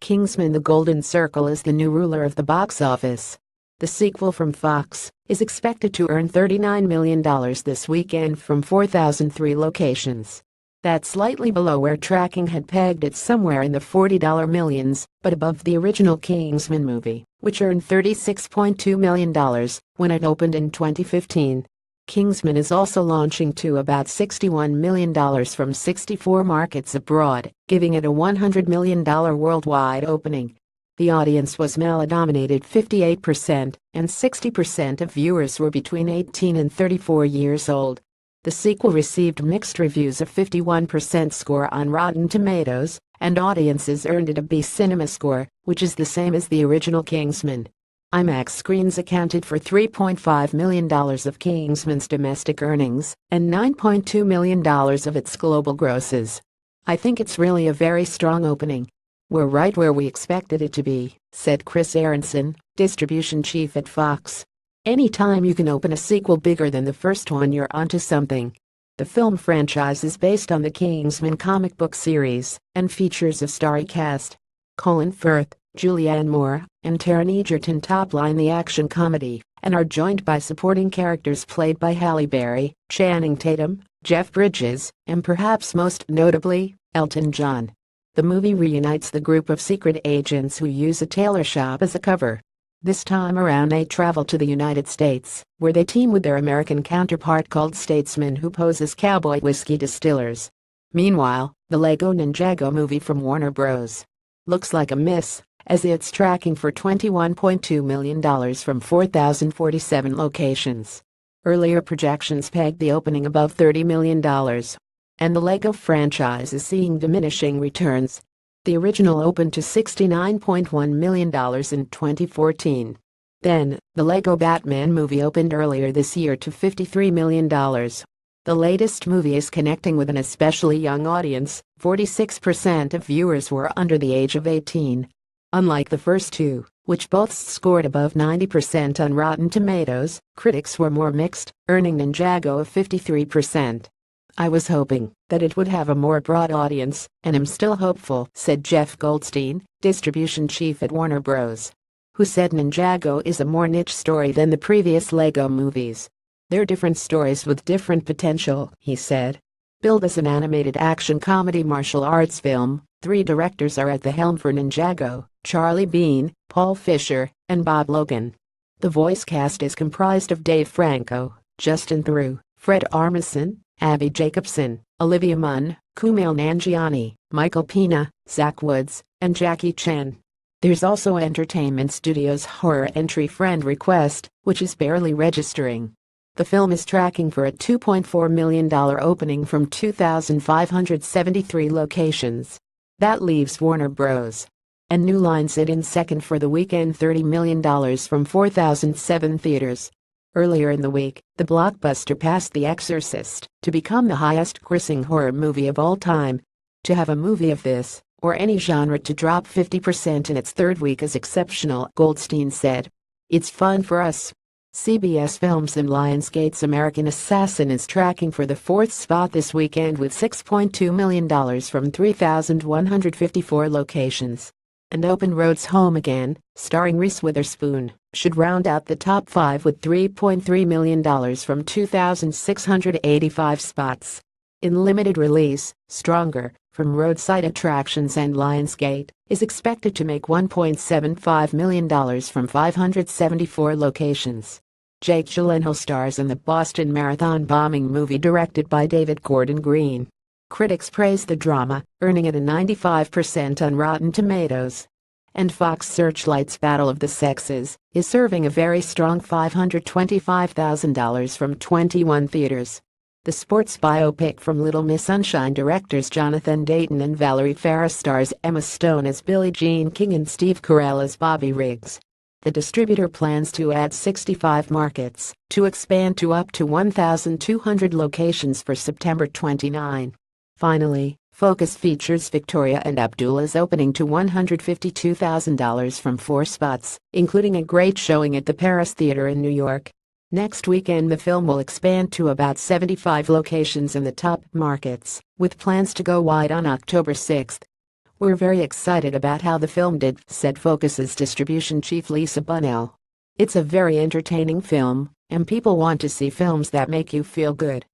Kingsman The Golden Circle is the new ruler of the box office. The sequel from Fox is expected to earn $39 million this weekend from 4,003 locations. That's slightly below where tracking had pegged it somewhere in the $40 millions, but above the original Kingsman movie, which earned $36.2 million when it opened in 2015. Kingsman is also launching to about $61 million from 64 markets abroad, giving it a $100 million worldwide opening. The audience was male-dominated 58%, and 60% of viewers were between 18 and 34 years old. The sequel received mixed reviews, a 51% score on Rotten Tomatoes, and audiences earned it a B Cinema score, which is the same as the original Kingsman. IMAX screens accounted for $3.5 million of Kingsman's domestic earnings and $9.2 million of its global grosses. "I think it's really a very strong opening. We're right where we expected it to be," said Chris Aronson, distribution chief at Fox. "Anytime you can open a sequel bigger than the first one, you're onto something." The film franchise is based on the Kingsman comic book series and features a starry cast. Colin Firth, Julianne Moore, and Taron Egerton top-line the action comedy and are joined by supporting characters played by Halle Berry, Channing Tatum, Jeff Bridges, and perhaps most notably, Elton John. The movie reunites the group of secret agents who use a tailor shop as a cover. This time around they travel to the United States, where they team with their American counterpart called Statesmen, who pose as cowboy whiskey distillers. Meanwhile, the Lego Ninjago movie from Warner Bros. Looks like a miss, as it's tracking for $21.2 million from 4,047 locations. Earlier projections pegged the opening above $30 million. And the Lego franchise is seeing diminishing returns. The original opened to $69.1 million in 2014. Then, the Lego Batman movie opened earlier this year to $53 million. The latest movie is connecting with an especially young audience. 46% of viewers were under the age of 18. Unlike the first two, which both scored above 90% on Rotten Tomatoes, critics were more mixed, earning Ninjago a 53%. "I was hoping that it would have a more broad audience, and I'm still hopeful," said Jeff Goldstein, distribution chief at Warner Bros., who said Ninjago is a more niche story than the previous Lego movies. "They're different stories with different potential," he said. Billed as an animated action comedy martial arts film, 3 directors are at the helm for Ninjago: Charlie Bean, Paul Fisher, and Bob Logan. The voice cast is comprised of Dave Franco, Justin Theroux, Fred Armisen, Abby Jacobson, Olivia Munn, Kumail Nanjiani, Michael Pena, Zach Woods, and Jackie Chan. There's also Entertainment Studios' horror entry Friend Request, which is barely registering. The film is tracking for a $2.4 million opening from 2,573 locations. That leaves Warner Bros. and New Line sit in second for the weekend, $30 million from 4,007 theaters. Earlier in the week, the blockbuster passed The Exorcist to become the highest-grossing horror movie of all time. To have a movie of this, or any genre, to drop 50% in its third week is exceptional, Goldstein said. "It's fun for us." CBS Films and Lionsgate's American Assassin is tracking for the 4th spot this weekend with $6.2 million from 3,154 locations. And Open Road's Home Again, starring Reese Witherspoon, should round out the top 5 with $3.3 million from 2,685 spots. In limited release, Stronger, from Roadside Attractions and Lionsgate, is expected to make $1.75 million from 574 locations. Jake Gyllenhaal stars in the Boston Marathon bombing movie directed by David Gordon Green. Critics praise the drama, earning it a 95% on Rotten Tomatoes. And Fox Searchlight's Battle of the Sexes is serving a very strong $525,000 from 21 theaters. The sports biopic from Little Miss Sunshine directors Jonathan Dayton and Valerie Faris stars Emma Stone as Billie Jean King and Steve Carell as Bobby Riggs. The distributor plans to add 65 markets to expand to up to 1,200 locations for September 29. Finally, Focus features Victoria and Abdullah's opening to $152,000 from 4 spots, including a great showing at the Paris Theatre in New York. Next weekend the film will expand to about 75 locations in the top markets, with plans to go wide on October 6. "We're very excited about how the film did," said Focus's distribution chief Lisa Bunnell. "It's a very entertaining film, and people want to see films that make you feel good."